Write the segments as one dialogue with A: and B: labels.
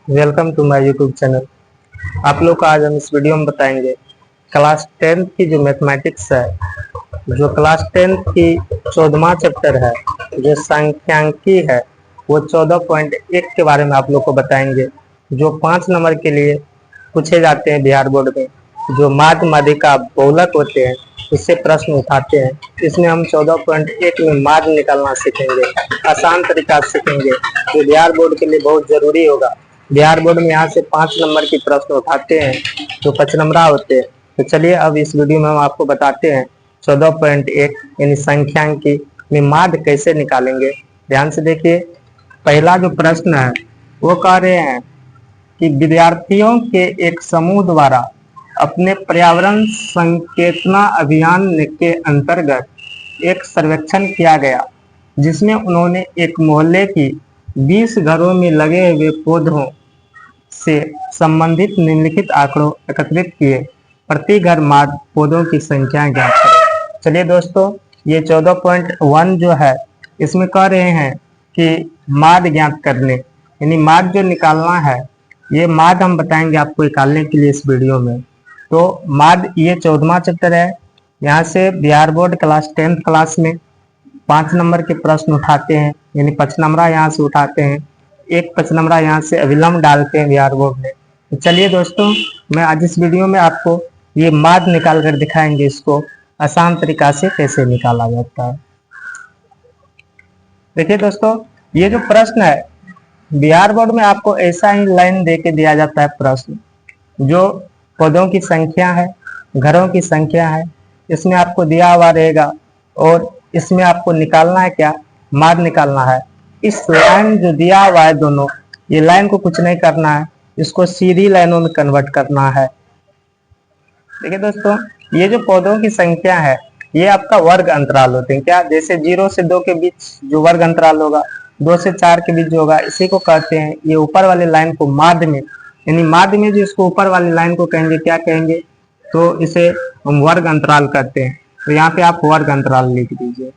A: Welcome to my YouTube channel. आप लोग को आज हम इस वीडियो में बताएंगे क्लास 10th की जो मैथमेटिक्स है, जो क्लास 10th की 14वां चैप्टर है, जो सांख्यिकी है, वो 14.1 के बारे में आप लोग को बताएंगे, जो 5 नंबर के लिए पूछे जाते हैं बिहार बोर्ड में। जो माध्य माध्यिका बहुलक होते हैं, उससे प्रश्न उठाते हैं। इसमें हम 14.1 में माध्य निकालना सीखेंगे, आसान तरीका सीखेंगे, जो बिहार बोर्ड के लिए बहुत जरूरी होगा। बिहार बोर्ड में यहाँ से 5 नंबर की प्रश्न उठाते हैं, जो 5 नंबरा होते हैं। तो चलिए अब इस वीडियो में हम आपको बताते हैं 14.1 यानी सांख्यिकी में माध्य कैसे निकालेंगे। ध्यान से देखिए, पहला जो प्रश्न है वो कह रहे हैं कि विद्यार्थियों के एक समूह द्वारा अपने पर्यावरण संकेतना अभियान के अंतर्गत एक सर्वेक्षण किया गया, जिसमें उन्होंने एक मोहल्ले की 20 घरों में लगे हुए पौधों से संबंधित निम्नलिखित आंकड़ों एकत्रित किए। प्रति घर माध्य पौधों की संख्या ज्ञात करें। चलिए दोस्तों, ये 14.1 जो है, इसमें कह रहे हैं कि माध्य ज्ञात करने, यानी माध्य जो निकालना है, ये माध्य हम बताएंगे आपको निकालने के लिए इस वीडियो में। तो माध्य ये 14वां चैप्टर है। यहाँ से Bihar board class 10th class में 5 नंबर के प्रश्न उठाते हैं, यानी 5 नंबर यहाँ से उठाते हैं, एक 5 नंबर यहाँ से अविलंब डालते हैं बिहार बोर्ड में। तो चलिए दोस्तों, मैं आज इस वीडियो में आपको ये माध्य निकाल कर दिखाएंगे, इसको आसान तरीका से कैसे निकाला जाता है। देखिए दोस्तों, ये जो प्रश्न है, बिहार बोर्ड में आपको ऐसा ही लाइन दे के दिया जाता है प्रश्न, जो पौधों की संख्या है, घरों की संख्या है, इसमें आपको दिया हुआ रहेगा और इसमें आपको निकालना है क्या, माध्य निकालना है। इस लाइन जो दिया हुआ है दोनों, ये लाइन को कुछ नहीं करना है, इसको सीधी लाइनों में कन्वर्ट करना है। देखिए दोस्तों, ये जो पौधों की संख्या है, ये आपका वर्ग अंतराल होते हैं क्या। जैसे 0 से 2 के बीच जो वर्ग अंतराल होगा, 2 से 4 के बीच जो होगा, इसी को कहते हैं, ये ऊपर वाले लाइन को माध्य में, यानी माध्य में जो इसको ऊपर वाली लाइन को कहेंगे, क्या कहेंगे, तो इसे हम वर्ग अंतराल कहते हैं। तो यहाँ पे आप वर्ग अंतराल लिख दीजिए,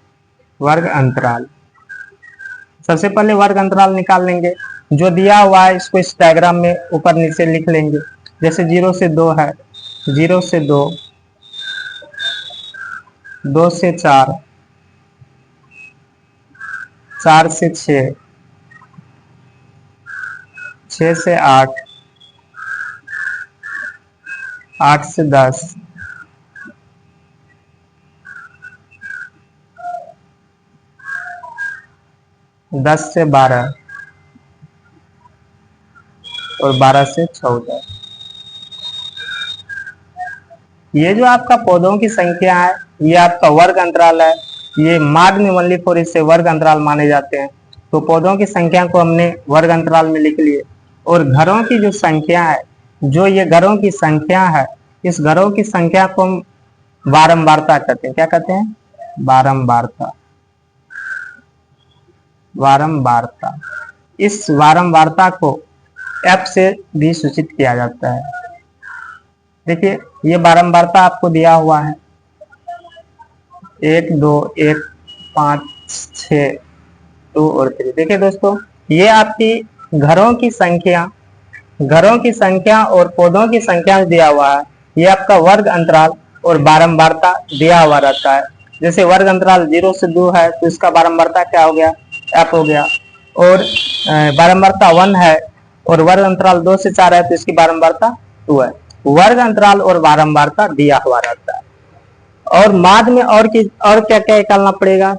A: वर्ग अंतराल। सबसे पहले वर्ग अंतराल निकाल लेंगे, जो दिया हुआ है इसको इस डायग्राम में ऊपर नीचे लिख लेंगे। जैसे 0 से 2 है, 0 से 2, 2 से 4, 4 से 6, 6 से 8, 8 से 10, 10 से 12 और 12 से 14। ये जो आपका पौधों की संख्या है, ये आपका वर्ग अंतराल है। ये माध्य में ओनली फॉर इससे वर्ग अंतराल माने जाते हैं। तो पौधों की संख्या को हमने वर्ग अंतराल में लिख लिए। और घरों की जो संख्या है, जो ये घरों की संख्या है, इस घरों की संख्या को हम बारंबारता कहते हैं। क्या कहते हैं? बारंबारता। बारंबारता। इस बारंबारता को एफ से भी सूचित किया जाता है। देखिए, ये बारंबारता आपको दिया हुआ है, 1 2 1 5 6 2 और 3। देखिए दोस्तों, ये आपकी घरों की संख्या, घरों की संख्या और पौधों की संख्या दिया हुआ है। ये आपका वर्ग अंतराल और बारंबारता दिया हुआ रहता है। जैसे वर्ग अंतराल 0 से 2 है, तो इसका बारंबारता क्या हो गया, एफ हो गया। और बारंबारता 1 है और वर्ग अंतराल 2 से 4 है, तो इसकी बारंबारता 2 है। वर्ग अंतराल और बारंबारता दिया हुआ रहता है। और माध्य में और क्या क्या निकालना पड़ेगा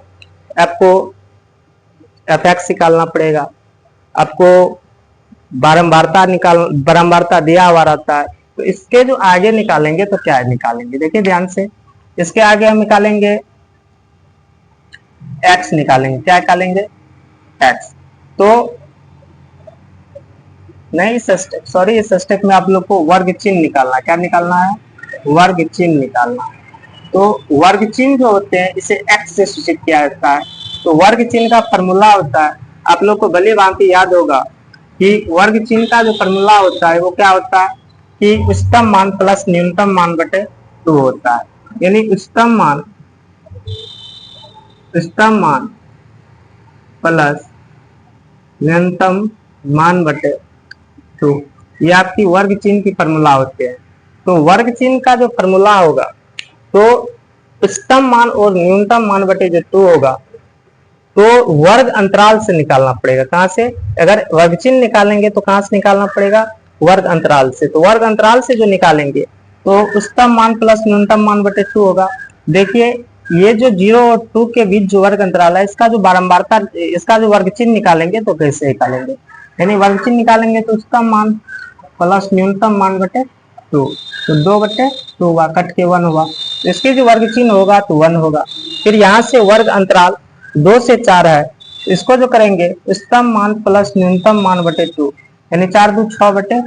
A: आपको, एफ एक्स निकालना पड़ेगा आपको, बारंबारता दिया हुआ रहता है। तो इसके जो आगे निकालेंगे तो क्या निकालेंगे, देखिए ध्यान से, इसके आगे हम निकालेंगे एक्स निकालेंगे। क्या निकालेंगे? एक्स। तो नहीं, इस स्टेप में आप लोग को वर्ग चिन्ह निकालना। क्या निकालना है? वर्ग चिन्ह निकालना है। तो वर्ग चिन्ह जो होते हैं, इसे एक्स से सूचित किया जाता है। तो वर्ग चिन्ह का फॉर्मूला होता है, आप लोग को भली भांति याद होगा कि वर्ग चिन्ह का जो फॉर्मूला होता है वो क्या होता है कि उच्चतम मान प्लस न्यूनतम मान बटे 2 होता है। यानी उच्चतम मान प्लस न्यूनतम मान बटे टू। ये आपकी वर्ग चिन्ह की फॉर्मूला होते हैं। तो वर्ग चिन्ह का जो फॉर्मूला होगा तो उच्चतम मान और न्यूनतम मान बटे जो 2 होगा तो वर्ग अंतराल से निकालना पड़ेगा। कहां से? अगर वर्ग चिन्ह निकालेंगे तो कहां से निकालना पड़ेगा? वर्ग अंतराल से। तो वर्ग अंतराल से जो निकालेंगे तो उच्चतम मान प्लस न्यूनतम मान बटे 2 होगा। देखिए ये जो 0 और 2 के बीच जो वर्ग अंतराल है इसका जो बारंबारता, इसका जो वर्ग चिन्ह निकालेंगे तो कैसे निकालेंगे? यानी वर्ग चिन्ह निकालेंगे तो उच्चतम मान प्लस न्यूनतम मान बटे 2, तो 2 बटे 2 हुआ, कट के 1 हुआ। तो इसके जो वर्ग चिन्ह होगा तो 1 होगा। फिर यहाँ से वर्ग अंतराल 2 से 4 है, इसको जो करेंगे उच्चतम मान प्लस न्यूनतम मान बटे 2, यानी 4 2 6 बटे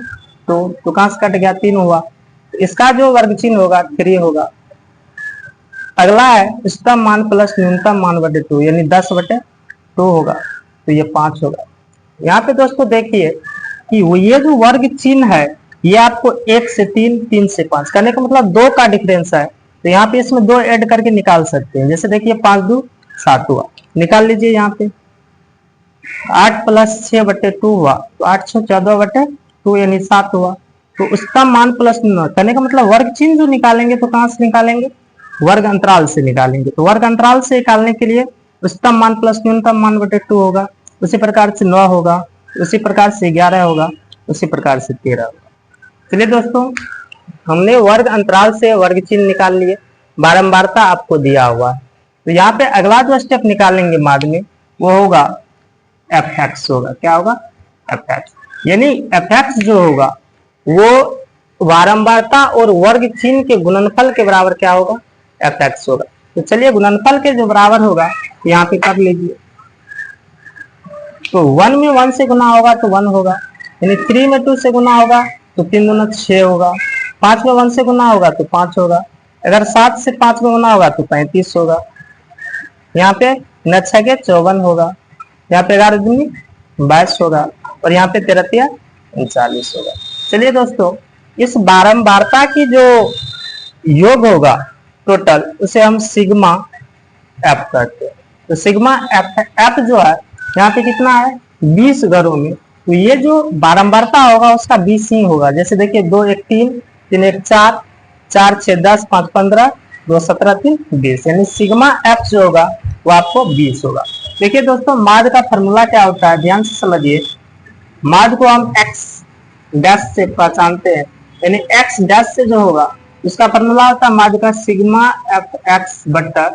A: 2, तो कहां से कट गया? 3 हुआ। तो इसका जो वर्ग चिन्ह होगा 3 होगा। अगला है उच्चतम मान प्लस न्यूनतम मान बटे 2, यानी 10 बटे 2 होगा, तो ये 5 होगा। यहाँ पे दोस्तों देखिए कि ये जो वर्ग चिन्ह है ये आपको 1 से 3, 3 से 5 करने का मतलब 2 का डिफरेंस है। तो यहाँ पे इसमें 2 ऐड करके निकाल सकते हैं। जैसे देखिए 5 2 7 हुआ, निकाल लीजिए। यहाँ पे 8 प्लस 6 बटे 2 हुआ, तो 8 6 14 बटे 2 यानी 7 हुआ। तो उच्चतम मान प्लस करने का मतलब वर्ग चिन्ह जो निकालेंगे तो कहां से निकालेंगे? वर्ग अंतराल से निकालेंगे। तो वर्ग अंतराल से निकालने के लिए उच्चतम मान प्लस न्यूनतम मान बटे 2 होगा, उसी प्रकार से 9 होगा, उसी प्रकार से 11 होगा, उसी प्रकार से 13 होगा। चलिए दोस्तों, हमने वर्ग अंतराल से वर्ग चिन्ह निकाल लिए, बारंबारता आपको दिया हुआ है। तो यहाँ पे अगला जो स्टेप निकालेंगे बाद में वो होगा एफ एक्स होगा। क्या होगा? F x. यानी एफ एक्स जो होगा वो बारंबारता और वर्ग चिन्ह के गुणनफल के बराबर क्या होगा? एफ एक्स होगा। तो चलिए गुणनफल के जो बराबर होगा यहाँ पे कर लीजिए। तो 1 में 1 से गुना होगा तो 1 होगा, यानी 3 में 2 से गुना होगा तो 3 दूना 6 होगा, 5 में 1 से गुना होगा तो 5 होगा, अगर 7 से 5 में गुना होगा तो 35 होगा। यहाँ पे 9 6 के 54 होगा, यहाँ पे 11 दूनी 22 होगा, और यहाँ पे 13 तिया 39 होगा। चलिए दोस्तों, इस बारंबारता की जो योग होगा टोटल उसे हम सिग्मा एफ कहते हैं। तो सिग्मा एफ जो है यहाँ पे कितना है? 20 घरों में। तो ये जो बारंबारता होगा उसका 20 ही होगा। जैसे देखिए 2 1 3, 3 1 4, 4 6 10, 5 15, 2 17, 3 20, यानी सिग्मा एफ जो होगा वो आपको 20 होगा। देखिए दोस्तों, माद का फॉर्मूला क्या होता है, ध्यान से समझिए। माद को हम एक्स डैश से पहचानते हैं, यानी एक्स डैश से जो होगा उसका फॉर्मूला होता है माद का सिग्मा एफ एक्स बटा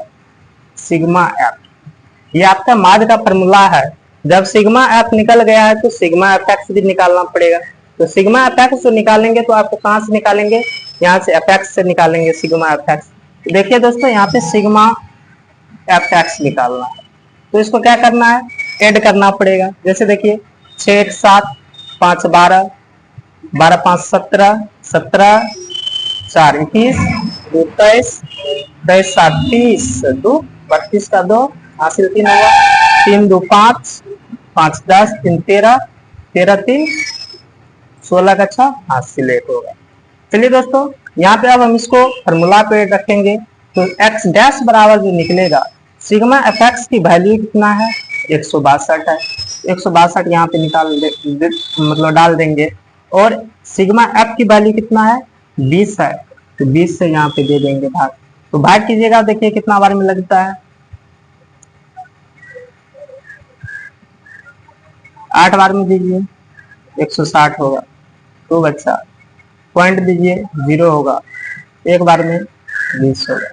A: सिग्मा एफ। ये आपका माद का फॉर्मूला है। जब सिग्मा एफ निकल गया है तो सिग्मा एफ एक्स भी निकालना पड़ेगा। तो सिग्मा एफ एक्स जो निकालेंगे तो आपको कहां से निकालेंगे? यहाँ से एफ एक्स से निकालेंगे सिग्मा एफ एक्स। देखिए दोस्तों, यहाँ पे सिग्मा एफ एक्स निकालना है तो इसको क्या करना है? ऐड करना पड़ेगा। जैसे देखिए 6 1 7, 5 12, 12 5 17, 17 4 21, 2 23, 23 7 30, 2 32 का 2 हासिल 3 होगा, 3 2 5, 5 10, 3 13, 13 3 16 का 6 हासिल 1 होगा। चलिए दोस्तों, यहाँ पे अब हम इसको फॉर्मूला पे रखेंगे तो एक्स डैश बराबर जो निकलेगा सिग्मा एफ एक्स की वैल्यू कितना है? 162 है। 162 यहाँ पे मतलब डाल देंगे, और सिग्मा एफ की वैल्यू कितना है? 20 है, तो 20 से यहाँ पे दे देंगे भाग। तो भाग कीजिएगा, देखिए कितना बार में लगता है? 8 बार में दीजिए 160 होगा। तो बच्चा पॉइंट दीजिए 0 होगा, 1 बार में 20 होगा,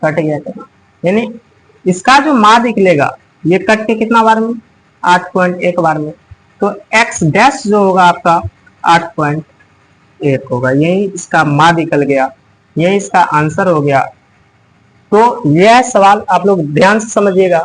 A: कट गया। यानी इसका जो मान निकलेगा ये कट के कितना बार में? 8.1 बार में। तो एक्स डैश जो होगा आपका 8.1 होगा। यही इसका मान निकल गया, यही इसका आंसर हो गया। तो यह सवाल आप लोग ध्यान से समझिएगा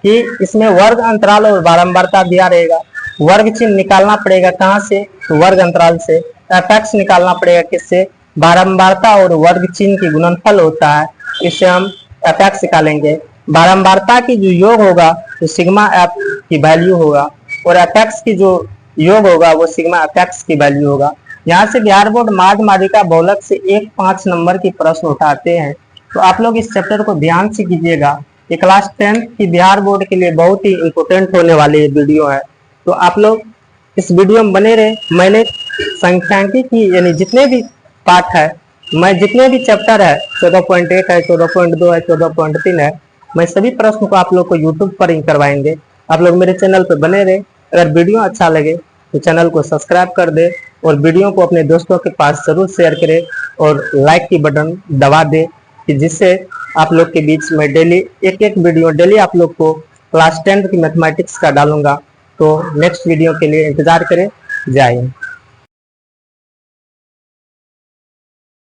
A: कि इसमें वर्ग अंतराल और बारंबारता दिया रहेगा। वर्ग चिन्ह निकालना पड़ेगा कहां से? तो वर्ग अंतराल से। एफ एक्स निकालना पड़ेगा किससे? बारंबारता और वर्ग चिन्ह की गुणनफल होता है, इससे हम एफ एक्स निकालेंगे। बारंबारता की जो योग होगा तो सिग्मा एफ की वैल्यू होगा, और एफ एक्स की जो योग होगा वो सिग्मा एफ एक्स की वैल्यू होगा। यहाँ से बिहार बोर्ड माध्य माध्यिका बहुलक से 1-5 नंबर की प्रश्न उठाते हैं, तो आप लोग इस चैप्टर को ध्यान से कीजिएगा। ये क्लास 10th की बिहार बोर्ड के लिए बहुत ही इंपोर्टेंट होने वाली वीडियो है। तो आप लोग इस वीडियो में बने रहे। मैंने संख्यांकी की यानी जितने भी पाठ है, मैं जितने भी चैप्टर है 14.1 है, 14.2 है, 14.3 है, मैं सभी प्रश्न को आप लोग को यूट्यूब पर ही करवाएंगे। आप लोग मेरे चैनल पर बने रहे। अगर वीडियो अच्छा लगे तो चैनल को सब्सक्राइब कर दे और वीडियो को अपने दोस्तों के पास जरूर शेयर करें और लाइक की बटन दबा दे, कि जिससे आप लोग के बीच में डेली एक वीडियो डेली आप लोग को क्लास 10 की मैथमेटिक्स का डालूंगा। तो नेक्स्ट वीडियो के लिए इंतजार करें। जय हिंद।